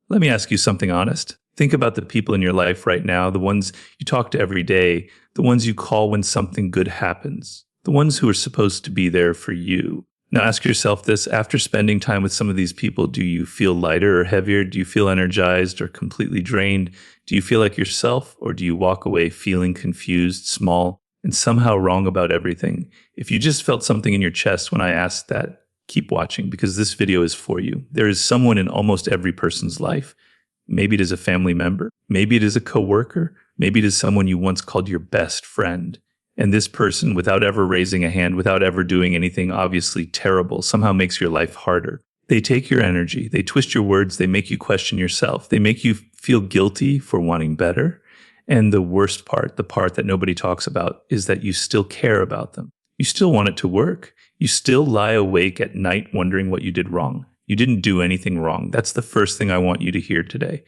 Let me ask you something honest. Think about the people in your life right now, the ones you talk to every day, the ones you call when something good happens, the ones who are supposed to be there for you. Now ask yourself this, after spending time with some of these people, do you feel lighter or heavier? Do you feel energized or completely drained? Do you feel like yourself, or do you walk away feeling confused, small, and somehow wrong about everything? If you just felt something in your chest when I asked that, keep watching, because this video is for you. There is someone in almost every person's life. Maybe it is a family member. Maybe it is a coworker. Maybe it is someone you once called your best friend. And this person, without ever raising a hand, without ever doing anything obviously terrible, somehow makes your life harder. They take your energy. They twist your words. They make you question yourself. They make you feel guilty for wanting better. And the worst part, the part that nobody talks about, is that you still care about them. You still want it to work. You still lie awake at night wondering what you did wrong. You didn't do anything wrong. That's the first thing I want you to hear today.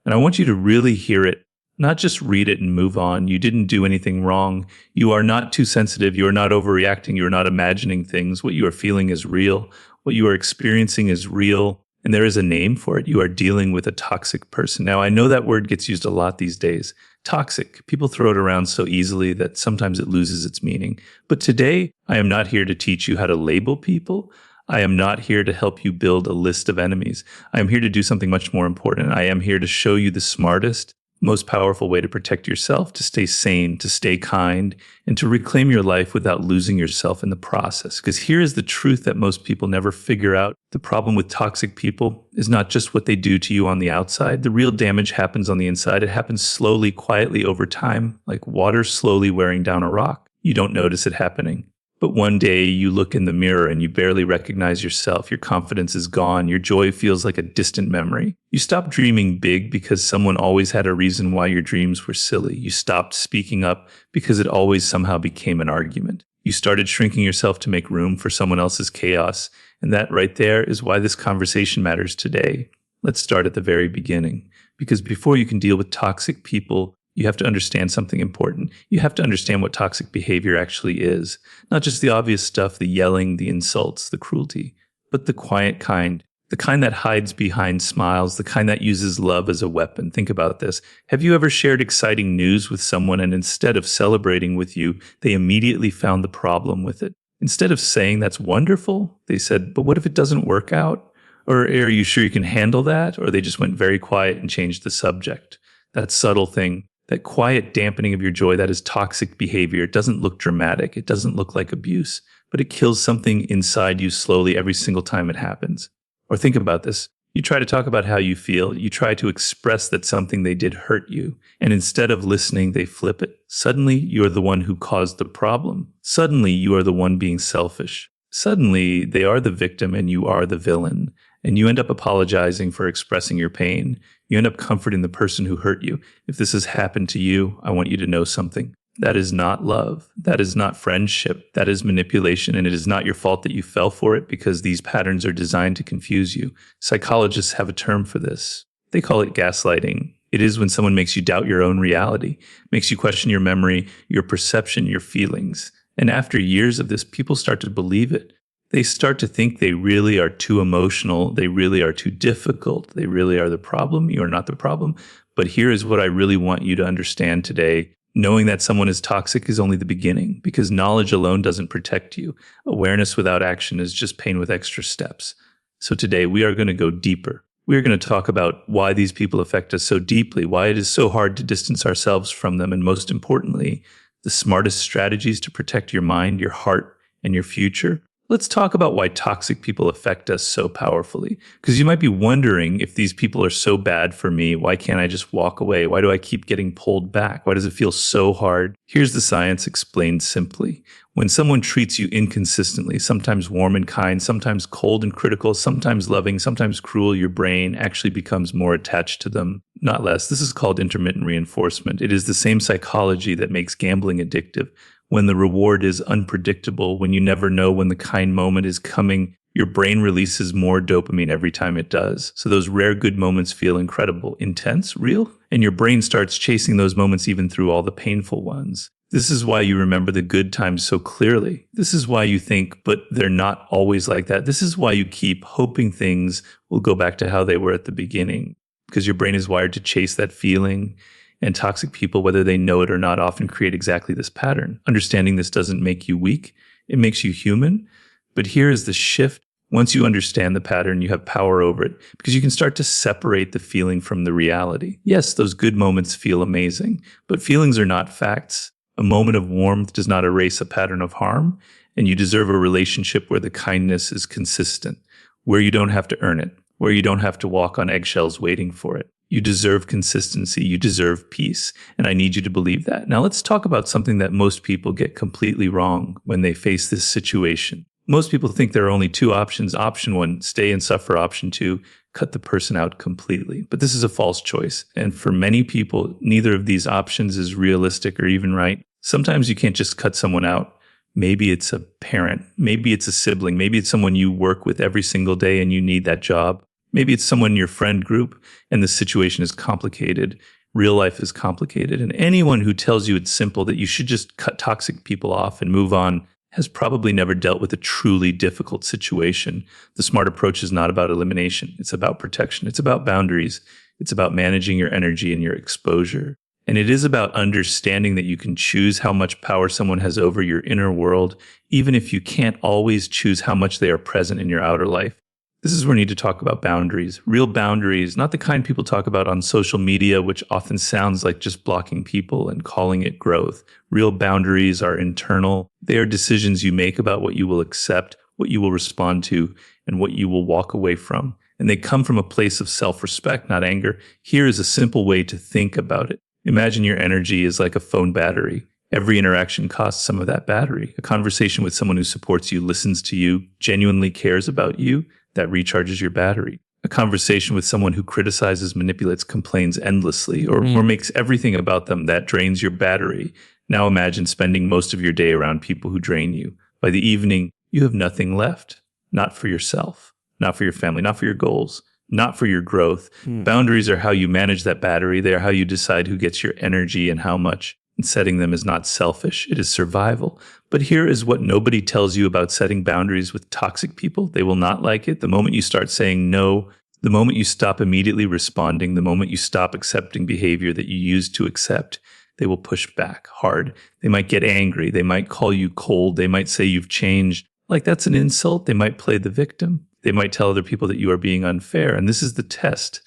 And I want you to really hear it, not just read it and move on. You didn't do anything wrong. You are not too sensitive. You are not overreacting. You are not imagining things. What you are feeling is real. What you are experiencing is real. And there is a name for it. You are dealing with a toxic person. Now, I know that word gets used a lot these days. Toxic. People throw it around so easily that sometimes it loses its meaning. But today, I am not here to teach you how to label people. I am not here to help you build a list of enemies. I am here to do something much more important. I am here to show you the smartest, most powerful way to protect yourself, to stay sane, to stay kind, and to reclaim your life without losing yourself in the process. Because here is the truth that most people never figure out. The problem with toxic people is not just what they do to you on the outside. The real damage happens on the inside. It happens slowly, quietly over time, like water slowly wearing down a rock. You don't notice it happening. But one day you look in the mirror and you barely recognize yourself. Your confidence is gone. Your joy feels like a distant memory. You stopped dreaming big because someone always had a reason why your dreams were silly. You stopped speaking up because it always somehow became an argument. You started shrinking yourself to make room for someone else's chaos. And that right there is why this conversation matters today. Let's start at the very beginning. Because before you can deal with toxic people, you have to understand something important. You have to understand what toxic behavior actually is. Not just the obvious stuff, the yelling, the insults, the cruelty, but the quiet kind, the kind that hides behind smiles, the kind that uses love as a weapon. Think about this. Have you ever shared exciting news with someone and instead of celebrating with you, they immediately found the problem with it? Instead of saying that's wonderful, they said, but what if it doesn't work out? Or are you sure you can handle that? Or they just went very quiet and changed the subject. That subtle thing. That quiet dampening of your joy, that is toxic behavior. It doesn't look dramatic. It doesn't look like abuse, but it kills something inside you slowly every single time it happens. Or think about this. You try to talk about how you feel. You try to express that something they did hurt you. And instead of listening, they flip it. Suddenly, you're the one who caused the problem. Suddenly, you are the one being selfish. Suddenly, they are the victim and you are the villain. And you end up apologizing for expressing your pain. You end up comforting the person who hurt you. If this has happened to you, I want you to know something. That is not love. That is not friendship. That is manipulation, and it is not your fault that you fell for it because these patterns are designed to confuse you. Psychologists have a term for this. They call it gaslighting. It is when someone makes you doubt your own reality, makes you question your memory, your perception, your feelings. And after years of this, people start to believe it. They start to think they really are too emotional. They really are too difficult. They really are the problem. You are not the problem. But here is what I really want you to understand today. Knowing that someone is toxic is only the beginning because knowledge alone doesn't protect you. Awareness without action is just pain with extra steps. So today we are going to go deeper. We are going to talk about why these people affect us so deeply, why it is so hard to distance ourselves from them, and most importantly, the smartest strategies to protect your mind, your heart, and your future. Let's talk about why toxic people affect us so powerfully. Because you might be wondering, if these people are so bad for me, why can't I just walk away? Why do I keep getting pulled back? Why does it feel so hard? Here's the science explained simply. When someone treats you inconsistently, sometimes warm and kind, sometimes cold and critical, sometimes loving, sometimes cruel, your brain actually becomes more attached to them, not less. This is called intermittent reinforcement. It is the same psychology that makes gambling addictive. When the reward is unpredictable, when you never know when the kind moment is coming, your brain releases more dopamine every time it does. So those rare good moments feel incredible, intense, real, and your brain starts chasing those moments even through all the painful ones. This is why you remember the good times so clearly. This is why you think, but they're not always like that. This is why you keep hoping things will go back to how they were at the beginning. because your brain is wired to chase that feeling. And toxic people, whether they know it or not, often create exactly this pattern. Understanding this doesn't make you weak. It makes you human. But here is the shift. Once you understand the pattern, you have power over it because you can start to separate the feeling from the reality. Yes, those good moments feel amazing, but feelings are not facts. A moment of warmth does not erase a pattern of harm, and you deserve a relationship where the kindness is consistent, where you don't have to earn it, where you don't have to walk on eggshells waiting for it. You deserve consistency. You deserve peace. And I need you to believe that. Now let's talk about something that most people get completely wrong when they face this situation. Most people think there are only two options. Option one, stay and suffer. Option two, cut the person out completely. But this is a false choice. And for many people, neither of these options is realistic or even right. Sometimes you can't just cut someone out. Maybe it's a parent. Maybe it's a sibling. Maybe it's someone you work with every single day and you need that job. Maybe it's someone in your friend group and the situation is complicated. Real life is complicated. And anyone who tells you it's simple, that you should just cut toxic people off and move on, has probably never dealt with a truly difficult situation. The smart approach is not about elimination. It's about protection. It's about boundaries. It's about managing your energy and your exposure. And it is about understanding that you can choose how much power someone has over your inner world, even if you can't always choose how much they are present in your outer life. This is where we need to talk about boundaries, real boundaries, not the kind people talk about on social media, which often sounds like just blocking people and calling it growth. Real boundaries are internal. They are decisions you make about what you will accept, what you will respond to, and what you will walk away from. And they come from a place of self-respect, not anger. Here is a simple way to think about it. Imagine your energy is like a phone battery. Every interaction costs some of that battery. A conversation with someone who supports you, listens to you, genuinely cares about you, that recharges your battery. A conversation with someone who criticizes, manipulates, complains endlessly, or makes everything about them, that drains your battery. Now imagine spending most of your day around people who drain you. By the evening, you have nothing left. Not for yourself, not for your family, not for your goals, not for your growth. Boundaries are how you manage that battery. They are how you decide who gets your energy and how much. And setting them is not selfish. It is survival. But here is what nobody tells you about setting boundaries with toxic people. They will not like it. The moment you start saying no, the moment you stop immediately responding, the moment you stop accepting behavior that you used to accept, they will push back hard. They might get angry. They might call you cold. They might say you've changed. Like that's an insult. They might play the victim. They might tell other people that you are being unfair. And this is the test.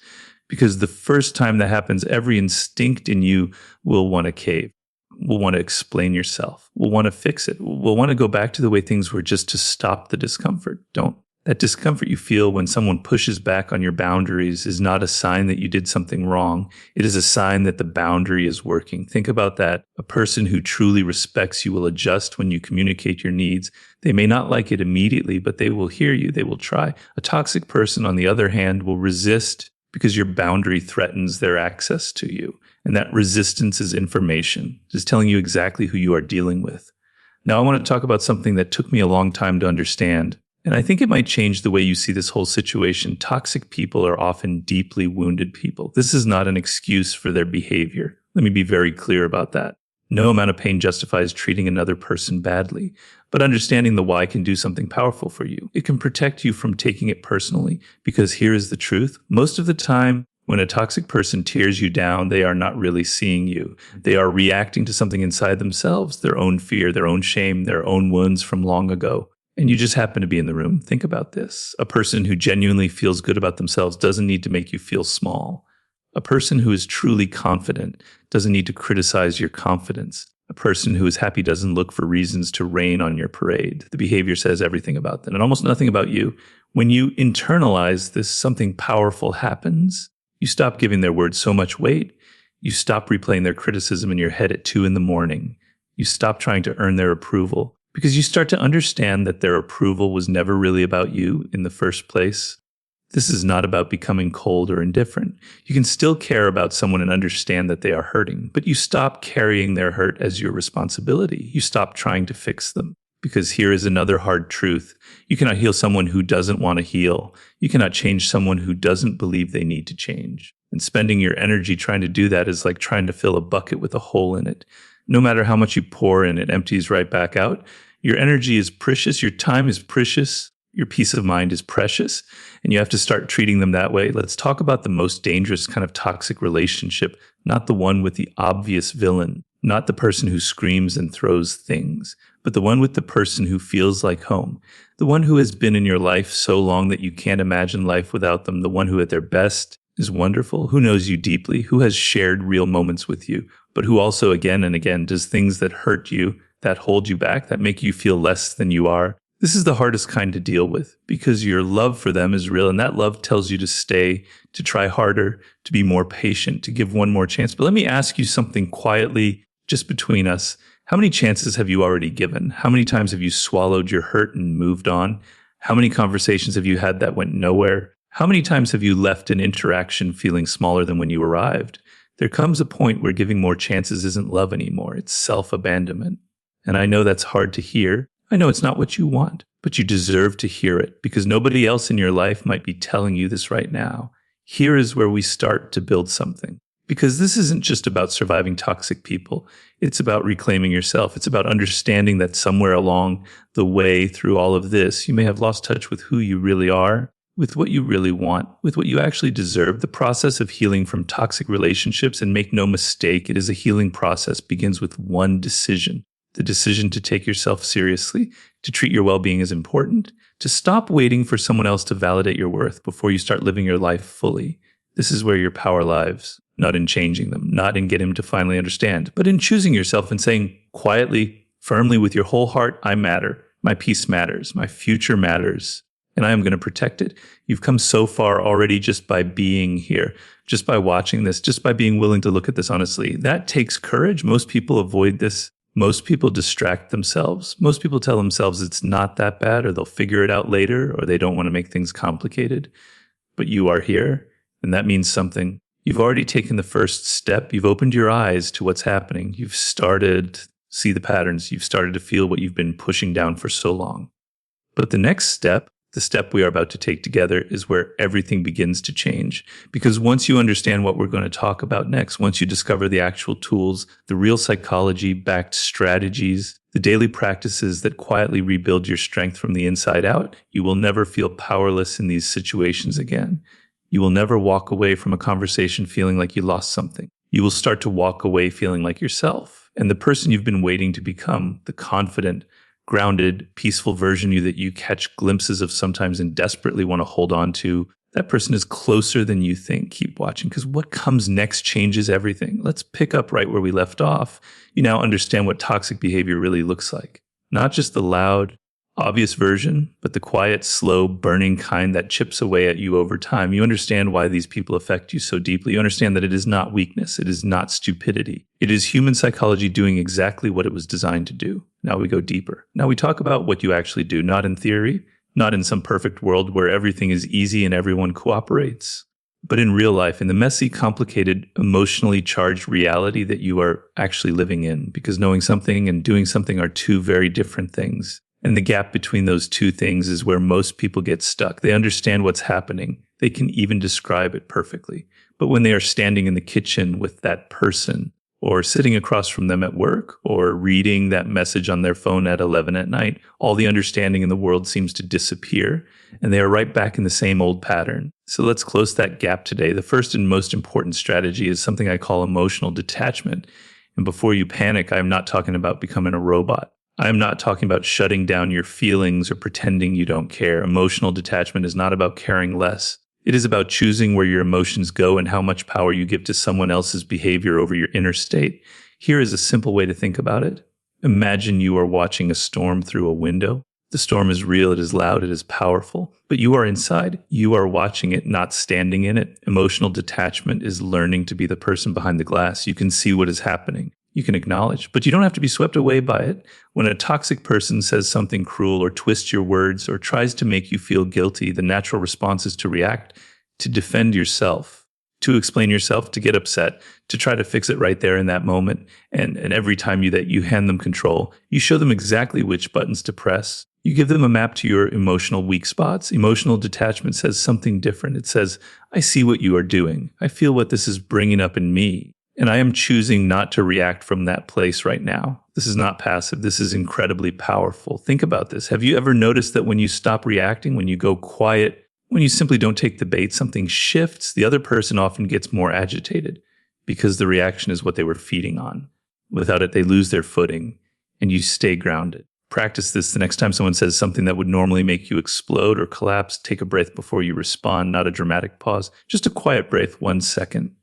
Because the first time that happens, every instinct in you will want to cave. Will want to explain yourself. Will want to fix it. Will want to go back to the way things were just to stop the discomfort. Don't. That discomfort you feel when someone pushes back on your boundaries is not a sign that you did something wrong. It is a sign that the boundary is working. Think about that. A person who truly respects you will adjust when you communicate your needs. They may not like it immediately, but they will hear you. They will try. A toxic person, on the other hand, will resist because your boundary threatens their access to you. And that resistance is information, just telling you exactly who you are dealing with. Now, I want to talk about something that took me a long time to understand. And I think it might change the way you see this whole situation. Toxic people are often deeply wounded people. This is not an excuse for their behavior. Let me be very clear about that. No amount of pain justifies treating another person badly, but understanding the why can do something powerful for you. It can protect you from taking it personally, because here is the truth. Most of the time, when a toxic person tears you down, they are not really seeing you. They are reacting to something inside themselves, their own fear, their own shame, their own wounds from long ago. And you just happen to be in the room. Think about this. A person who genuinely feels good about themselves doesn't need to make you feel small. A person who is truly confident doesn't need to criticize your confidence. A person who is happy doesn't look for reasons to rain on your parade. The behavior says everything about them and almost nothing about you. When you internalize this, something powerful happens. You stop giving their words so much weight. You stop replaying their criticism in your head at 2 a.m. You stop trying to earn their approval because you start to understand that their approval was never really about you in the first place. This is not about becoming cold or indifferent. You can still care about someone and understand that they are hurting, but you stop carrying their hurt as your responsibility. You stop trying to fix them. Because here is another hard truth. You cannot heal someone who doesn't want to heal. You cannot change someone who doesn't believe they need to change. And spending your energy trying to do that is like trying to fill a bucket with a hole in it. No matter how much you pour in, it empties right back out. Your energy is precious. Your time is precious. Your peace of mind is precious, and you have to start treating them that way. Let's talk about the most dangerous kind of toxic relationship, not the one with the obvious villain, not the person who screams and throws things, but the one with the person who feels like home, the one who has been in your life so long that you can't imagine life without them, the one who at their best is wonderful, who knows you deeply, who has shared real moments with you, but who also again and again does things that hurt you, that hold you back, that make you feel less than you are. This is the hardest kind to deal with because your love for them is real, and that love tells you to stay, to try harder, to be more patient, to give one more chance. But let me ask you something quietly, just between us. How many chances have you already given? How many times have you swallowed your hurt and moved on? How many conversations have you had that went nowhere? How many times have you left an interaction feeling smaller than when you arrived? There comes a point where giving more chances isn't love anymore. It's self-abandonment. And I know that's hard to hear. I know it's not what you want, but you deserve to hear it because nobody else in your life might be telling you this right now. Here is where we start to build something. Because this isn't just about surviving toxic people. It's about reclaiming yourself. It's about understanding that somewhere along the way through all of this, you may have lost touch with who you really are, with what you really want, with what you actually deserve. The process of healing from toxic relationships, and make no mistake, it is a healing process, begins with one decision. The decision to take yourself seriously, to treat your well-being as important, to stop waiting for someone else to validate your worth before you start living your life fully. This is where your power lies, not in changing them, not in getting them to finally understand, but in choosing yourself and saying quietly, firmly, with your whole heart, I matter. My peace matters. My future matters. And I am going to protect it. You've come so far already just by being here, just by watching this, just by being willing to look at this honestly. That takes courage. Most people avoid this. Most people distract themselves. Most people tell themselves it's not that bad, or they'll figure it out later, or they don't want to make things complicated. But you are here, and that means something. You've already taken the first step. You've opened your eyes to what's happening. You've started to see the patterns. You've started to feel what you've been pushing down for so long. But the next step, the step we are about to take together, is where everything begins to change. Because once you understand what we're going to talk about next, once you discover the actual tools, the real psychology-backed strategies, the daily practices that quietly rebuild your strength from the inside out, you will never feel powerless in these situations again. You will never walk away from a conversation feeling like you lost something. You will start to walk away feeling like yourself and the person you've been waiting to become, the confident, grounded, peaceful version of you that you catch glimpses of sometimes and desperately want to hold on to. That person is closer than you think. Keep watching, because what comes next changes everything. Let's pick up right where we left off. You now understand what toxic behavior really looks like. Not just the loud, obvious version, but the quiet, slow, burning kind that chips away at you over time. You understand why these people affect you so deeply. You understand that it is not weakness. It is not stupidity. It is human psychology doing exactly what it was designed to do. Now we go deeper. Now we talk about what you actually do, not in theory, not in some perfect world where everything is easy and everyone cooperates, but in real life, in the messy, complicated, emotionally charged reality that you are actually living in, because knowing something and doing something are two very different things. And the gap between those two things is where most people get stuck. They understand what's happening. They can even describe it perfectly. But when they are standing in the kitchen with that person, or sitting across from them at work, or reading that message on their phone at 11 at night, all the understanding in the world seems to disappear, and they are right back in the same old pattern. So let's close that gap today. The first and most important strategy is something I call emotional detachment. And before you panic, I'm not talking about becoming a robot. I'm not talking about shutting down your feelings or pretending you don't care. Emotional detachment is not about caring less. It is about choosing where your emotions go and how much power you give to someone else's behavior over your inner state. Here is a simple way to think about it. Imagine you are watching a storm through a window. The storm is real, it is loud, it is powerful, but you are inside. You are watching it, not standing in it. Emotional detachment is learning to be the person behind the glass. You can see what is happening. You can acknowledge, but you don't have to be swept away by it. When a toxic person says something cruel or twists your words or tries to make you feel guilty, the natural response is to react, to defend yourself, to explain yourself, to get upset, to try to fix it right there in that moment. And every time you hand them control, you show them exactly which buttons to press. You give them a map to your emotional weak spots. Emotional detachment says something different. It says, I see what you are doing. I feel what this is bringing up in me. And I am choosing not to react from that place right now. This is not passive. This is incredibly powerful. Think about this. Have you ever noticed that when you stop reacting, when you go quiet, when you simply don't take the bait, something shifts? The other person often gets more agitated because the reaction is what they were feeding on. Without it, they lose their footing and you stay grounded. Practice this the next time someone says something that would normally make you explode or collapse. Take a breath before you respond, not a dramatic pause. Just a quiet breath, 1 second,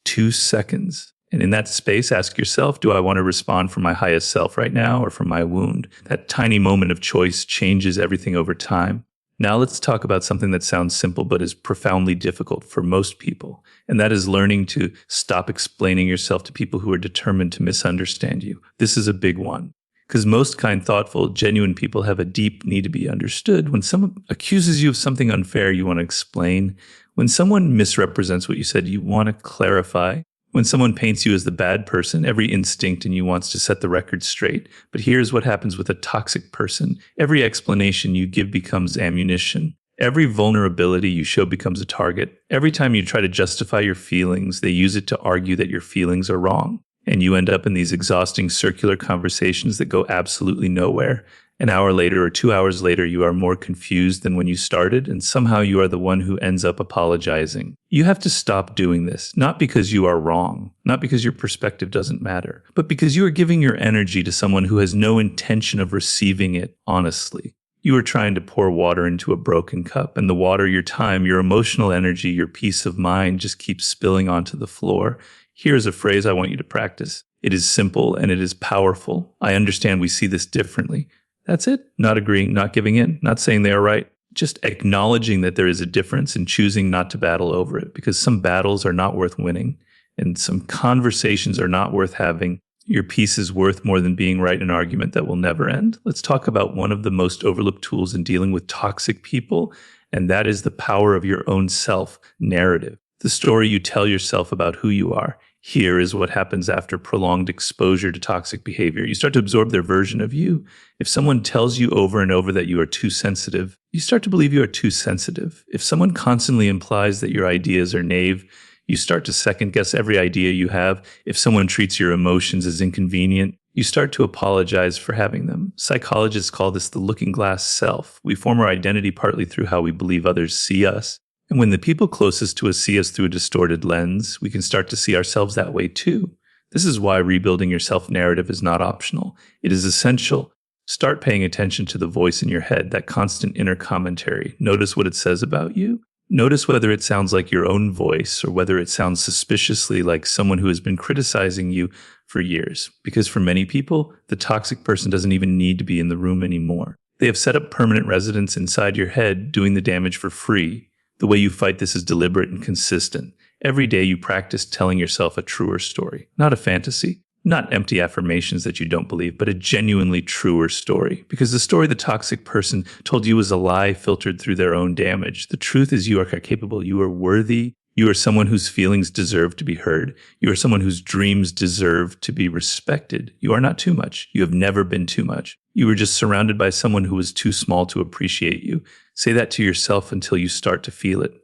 2 seconds. And in that space, ask yourself, do I want to respond from my highest self right now or from my wound? That tiny moment of choice changes everything over time. Now let's talk about something that sounds simple but is profoundly difficult for most people. And that is learning to stop explaining yourself to people who are determined to misunderstand you. This is a big one. Because most kind, thoughtful, genuine people have a deep need to be understood. When someone accuses you of something unfair, you want to explain. When someone misrepresents what you said, you want to clarify. When someone paints you as the bad person, every instinct in you wants to set the record straight. But here's what happens with a toxic person. Every explanation you give becomes ammunition. Every vulnerability you show becomes a target. Every time you try to justify your feelings, they use it to argue that your feelings are wrong. And you end up in these exhausting circular conversations that go absolutely nowhere. An hour later or 2 hours later, you are more confused than when you started, and somehow you are the one who ends up apologizing. You have to stop doing this, not because you are wrong, not because your perspective doesn't matter, but because you are giving your energy to someone who has no intention of receiving it honestly. You are trying to pour water into a broken cup, and the water, your time, your emotional energy, your peace of mind just keeps spilling onto the floor. Here's a phrase I want you to practice. It is simple and it is powerful. I understand we see this differently. That's it. Not agreeing, not giving in, not saying they are right. Just acknowledging that there is a difference and choosing not to battle over it, because some battles are not worth winning and some conversations are not worth having. Your peace is worth more than being right in an argument that will never end. Let's talk about one of the most overlooked tools in dealing with toxic people, and that is the power of your own self narrative. The story you tell yourself about who you are. Here is what happens after prolonged exposure to toxic behavior. You start to absorb their version of you. If someone tells you over and over that you are too sensitive, you start to believe you are too sensitive. If someone constantly implies that your ideas are naive, you start to second guess every idea you have. If someone treats your emotions as inconvenient, you start to apologize for having them. Psychologists call this the looking glass self. We form our identity partly through how we believe others see us. And when the people closest to us see us through a distorted lens, we can start to see ourselves that way too. This is why rebuilding your self-narrative is not optional. It is essential. Start paying attention to the voice in your head, that constant inner commentary. Notice what it says about you. Notice whether it sounds like your own voice or whether it sounds suspiciously like someone who has been criticizing you for years. Because for many people, the toxic person doesn't even need to be in the room anymore. They have set up permanent residence inside your head, doing the damage for free. The way you fight this is deliberate and consistent. Every day you practice telling yourself a truer story, not a fantasy, not empty affirmations that you don't believe, but a genuinely truer story. Because the story the toxic person told you was a lie filtered through their own damage. The truth is you are capable, you are worthy, you are someone whose feelings deserve to be heard. You are someone whose dreams deserve to be respected. You are not too much. You have never been too much. You were just surrounded by someone who was too small to appreciate you. Say that to yourself until you start to feel it.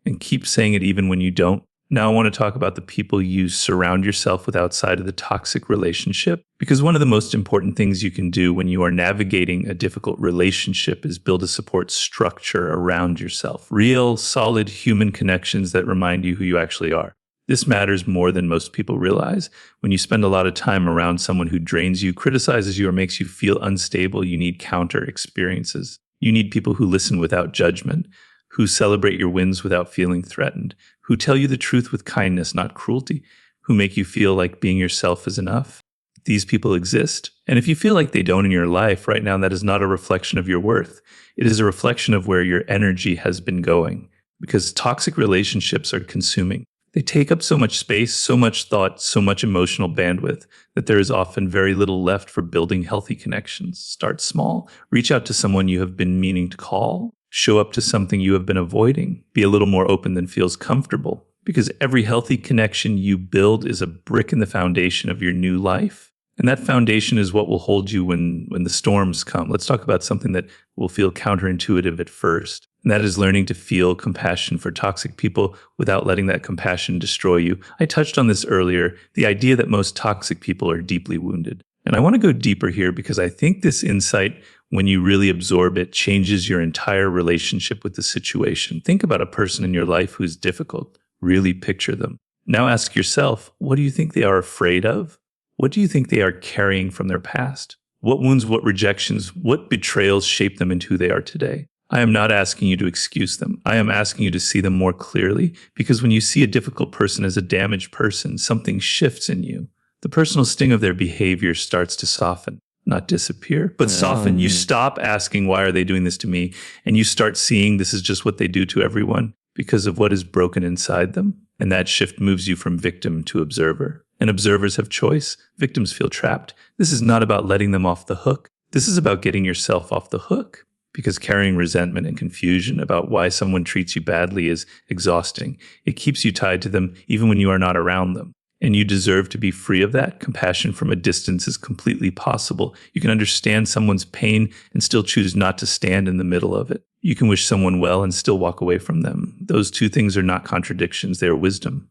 And keep saying it even when you don't. Now I want to talk about the people you surround yourself with outside of the toxic relationship, because one of the most important things you can do when you are navigating a difficult relationship is build a support structure around yourself. Real, solid human connections that remind you who you actually are. This matters more than most people realize. When you spend a lot of time around someone who drains you, criticizes you, or makes you feel unstable, you need counter experiences. You need people who listen without judgment, who celebrate your wins without feeling threatened, who tell you the truth with kindness, not cruelty, who make you feel like being yourself is enough. These people exist. And if you feel like they don't in your life right now, that is not a reflection of your worth. It is a reflection of where your energy has been going. Because toxic relationships are consuming. They take up so much space, so much thought, so much emotional bandwidth that there is often very little left for building healthy connections. Start small. Reach out to someone you have been meaning to call. Show up to something you have been avoiding. Be a little more open than feels comfortable. Because every healthy connection you build is a brick in the foundation of your new life. And that foundation is what will hold you when the storms come. Let's talk about something that will feel counterintuitive at first. And that is learning to feel compassion for toxic people without letting that compassion destroy you. I touched on this earlier, the idea that most toxic people are deeply wounded. And I want to go deeper here because I think this insight, when you really absorb it, changes your entire relationship with the situation. Think about a person in your life who's difficult. Really picture them. Now ask yourself, what do you think they are afraid of? What do you think they are carrying from their past? What wounds, what rejections, what betrayals shape them into who they are today? I am not asking you to excuse them. I am asking you to see them more clearly, because when you see a difficult person as a damaged person, something shifts in you. The personal sting of their behavior starts to soften, not disappear, but soften. You stop asking, why are they doing this to me? And you start seeing this is just what they do to everyone because of what is broken inside them. And that shift moves you from victim to observer. And observers have choice. Victims feel trapped. This is not about letting them off the hook. This is about getting yourself off the hook, because carrying resentment and confusion about why someone treats you badly is exhausting. It keeps you tied to them even when you are not around them. And you deserve to be free of that. Compassion from a distance is completely possible. You can understand someone's pain and still choose not to stand in the middle of it. You can wish someone well and still walk away from them. Those two things are not contradictions, they are wisdom.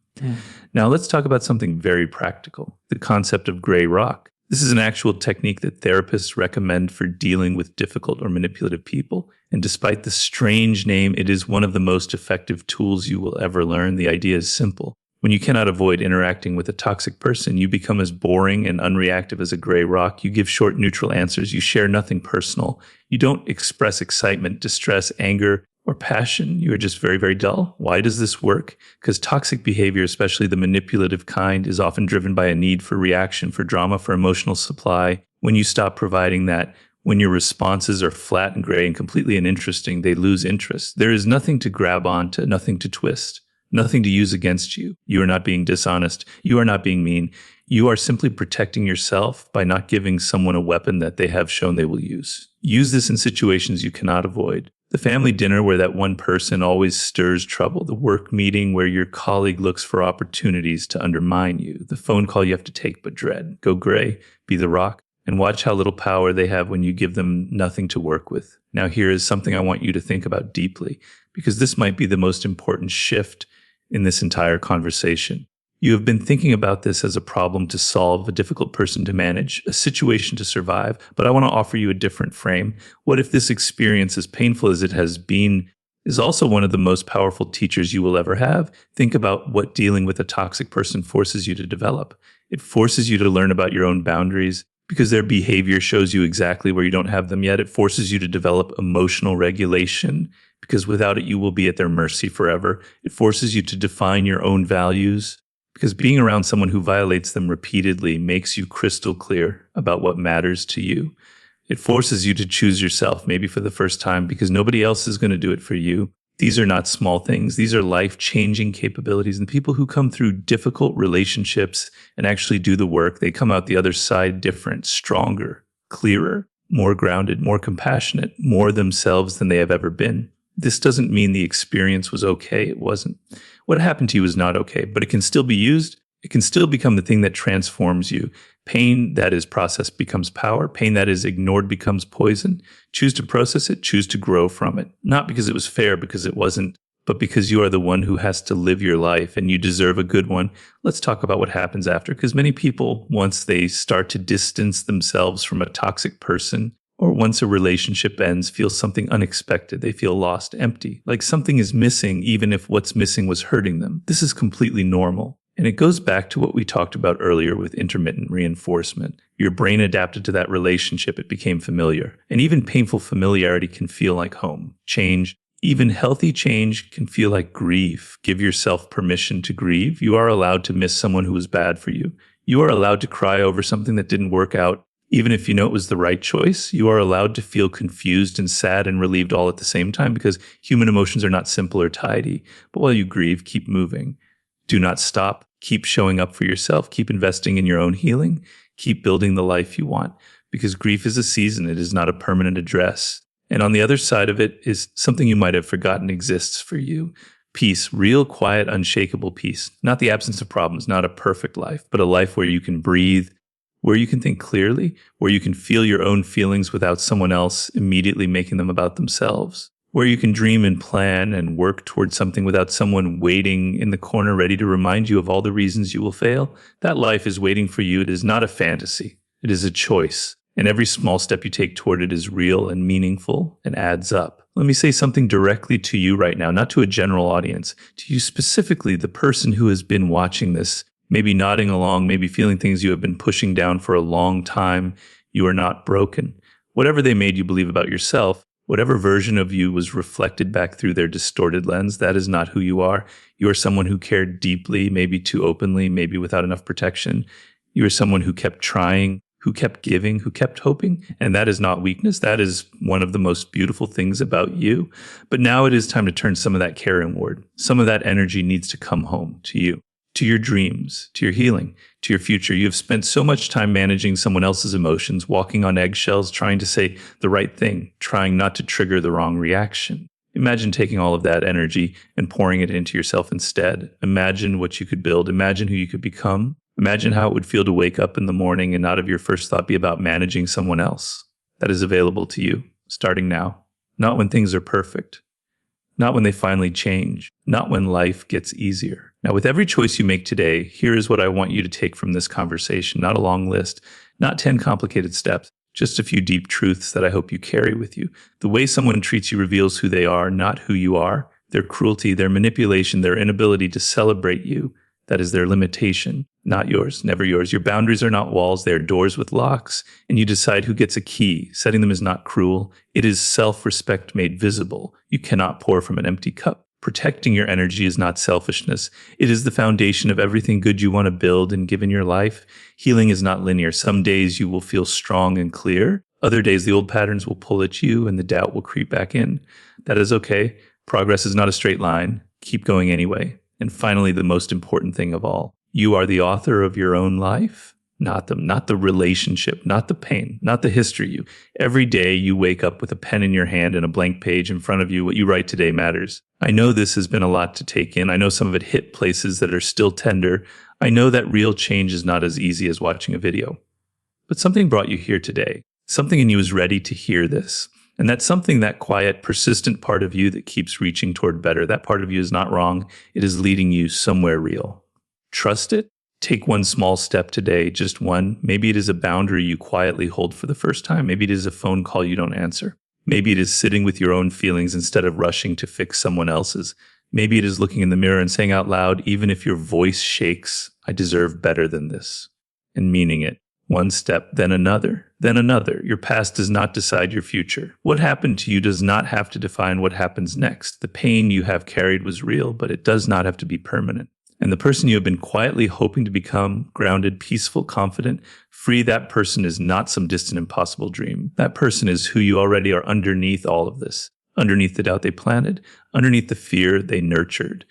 Now let's talk about something very practical, the concept of gray rock. This is an actual technique that therapists recommend for dealing with difficult or manipulative people. And despite the strange name, it is one of the most effective tools you will ever learn. The idea is simple. When you cannot avoid interacting with a toxic person, you become as boring and unreactive as a gray rock. You give short, neutral answers. You share nothing personal. You don't express excitement, distress, anger, or passion. You are just very, very dull. Why does this work? Because toxic behavior, especially the manipulative kind, is often driven by a need for reaction, for drama, for emotional supply. When you stop providing that, when your responses are flat and gray and completely uninteresting, they lose interest. There is nothing to grab onto, nothing to twist. Nothing to use against you. You are not being dishonest. You are not being mean. You are simply protecting yourself by not giving someone a weapon that they have shown they will use. Use this in situations you cannot avoid. The family dinner where that one person always stirs trouble. The work meeting where your colleague looks for opportunities to undermine you. The phone call you have to take but dread. Go gray. Be the rock. And watch how little power they have when you give them nothing to work with. Now here is something I want you to think about deeply, because this might be the most important shift in this entire conversation. You have been thinking about this as a problem to solve, a difficult person to manage, a situation to survive, but I want to offer you a different frame. What if this experience, as painful as it has been, is also one of the most powerful teachers you will ever have? Think about what dealing with a toxic person forces you to develop. It forces you to learn about your own boundaries, because their behavior shows you exactly where you don't have them yet. It forces you to develop emotional regulation, because without it, you will be at their mercy forever. It forces you to define your own values, because being around someone who violates them repeatedly makes you crystal clear about what matters to you. It forces you to choose yourself, maybe for the first time, because nobody else is going to do it for you. These are not small things. These are life-changing capabilities. And people who come through difficult relationships and actually do the work, they come out the other side different, stronger, clearer, more grounded, more compassionate, more themselves than they have ever been. This doesn't mean the experience was okay. It wasn't. What happened to you is not okay, but it can still be used. It can still become the thing that transforms you. Pain that is processed becomes power. Pain that is ignored becomes poison. Choose to process it. Choose to grow from it. Not because it was fair, because it wasn't, but because you are the one who has to live your life and you deserve a good one. Let's talk about what happens after, because many people, once they start to distance themselves from a toxic person, or once a relationship ends, feel something unexpected. They feel lost, empty, like something is missing, even if what's missing was hurting them. This is completely normal. And it goes back to what we talked about earlier with intermittent reinforcement. Your brain adapted to that relationship. It became familiar. And even painful familiarity can feel like home. Change, even healthy change, can feel like grief. Give yourself permission to grieve. You are allowed to miss someone who was bad for you. You are allowed to cry over something that didn't work out. Even if you know it was the right choice, you are allowed to feel confused and sad and relieved all at the same time, because human emotions are not simple or tidy. But while you grieve, keep moving. Do not stop. Keep showing up for yourself. Keep investing in your own healing. Keep building the life you want, because grief is a season. It is not a permanent address. And on the other side of it is something you might have forgotten exists for you. Peace, real, quiet, unshakable peace. Not the absence of problems, not a perfect life, but a life where you can breathe, where you can think clearly, where you can feel your own feelings without someone else immediately making them about themselves, where you can dream and plan and work towards something without someone waiting in the corner ready to remind you of all the reasons you will fail. That life is waiting for you. It is not a fantasy. It is a choice. And every small step you take toward it is real and meaningful and adds up. Let me say something directly to you right now, not to a general audience, to you specifically, the person who has been watching this, maybe nodding along, maybe feeling things you have been pushing down for a long time. You are not broken. Whatever they made you believe about yourself, whatever version of you was reflected back through their distorted lens, that is not who you are. You are someone who cared deeply, maybe too openly, maybe without enough protection. You are someone who kept trying, who kept giving, who kept hoping. And that is not weakness. That is one of the most beautiful things about you. But now it is time to turn some of that care inward. Some of that energy needs to come home to you, to your dreams, to your healing, to your future. You have spent so much time managing someone else's emotions, walking on eggshells, trying to say the right thing, trying not to trigger the wrong reaction. Imagine taking all of that energy and pouring it into yourself instead. Imagine what you could build. Imagine who you could become. Imagine how it would feel to wake up in the morning and not have your first thought be about managing someone else. That is available to you, starting now. Not when things are perfect. Not when they finally change. Not when life gets easier. Now, with every choice you make today, here is what I want you to take from this conversation. Not a long list, not 10 complicated steps, just a few deep truths that I hope you carry with you. The way someone treats you reveals who they are, not who you are. Their cruelty, their manipulation, their inability to celebrate you. That is their limitation, not yours, never yours. Your boundaries are not walls, they are doors with locks, and you decide who gets a key. Setting them is not cruel. It is self-respect made visible. You cannot pour from an empty cup. Protecting your energy is not selfishness. It is the foundation of everything good you want to build and give in your life. Healing is not linear. Some days you will feel strong and clear. Other days the old patterns will pull at you and the doubt will creep back in. That is okay. Progress is not a straight line. Keep going anyway. And finally, the most important thing of all, you are the author of your own life, not the relationship, not the pain, not the history. Every day you wake up with a pen in your hand and a blank page in front of you. What you write today matters. I know this has been a lot to take in. I know some of it hit places that are still tender. I know that real change is not as easy as watching a video. But something brought you here today. Something in you is ready to hear this. And that's something, that quiet, persistent part of you that keeps reaching toward better. That part of you is not wrong. It is leading you somewhere real. Trust it. Take one small step today, just one. Maybe it is a boundary you quietly hold for the first time. Maybe it is a phone call you don't answer. Maybe it is sitting with your own feelings instead of rushing to fix someone else's. Maybe it is looking in the mirror and saying out loud, even if your voice shakes, I deserve better than this. And meaning it. One step, then another, then another. Your past does not decide your future. What happened to you does not have to define what happens next. The pain you have carried was real, but it does not have to be permanent. And the person you have been quietly hoping to become, grounded, peaceful, confident, free, that person is not some distant, impossible dream. That person is who you already are underneath all of this, underneath the doubt they planted, underneath the fear they nurtured.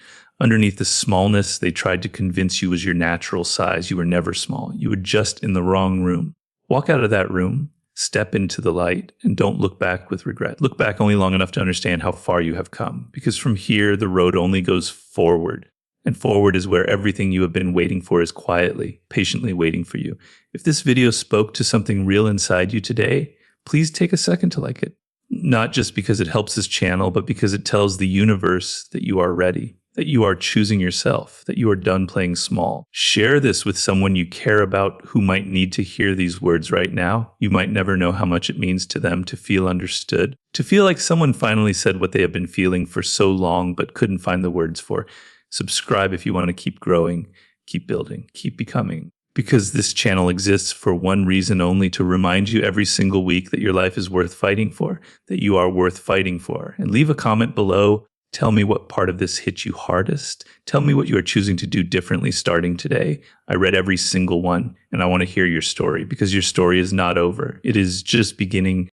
Underneath the smallness they tried to convince you was your natural size. You were never small. You were just in the wrong room. Walk out of that room, step into the light, and don't look back with regret. Look back only long enough to understand how far you have come, because from here, the road only goes forward. And forward is where everything you have been waiting for is quietly, patiently waiting for you. If this video spoke to something real inside you today, please take a second to like it. Not just because it helps this channel, but because it tells the universe that you are ready. That you are choosing yourself, that you are done playing small. Share this with someone you care about who might need to hear these words right now. You might never know how much it means to them to feel understood, to feel like someone finally said what they have been feeling for so long but couldn't find the words for. Subscribe if you want to keep growing, keep building, keep becoming. Because this channel exists for one reason only, to remind you every single week that your life is worth fighting for, that you are worth fighting for. And leave a comment below. Tell me what part of this hit you hardest. Tell me what you are choosing to do differently starting today. I read every single one, and I want to hear your story, because your story is not over. It is just beginning.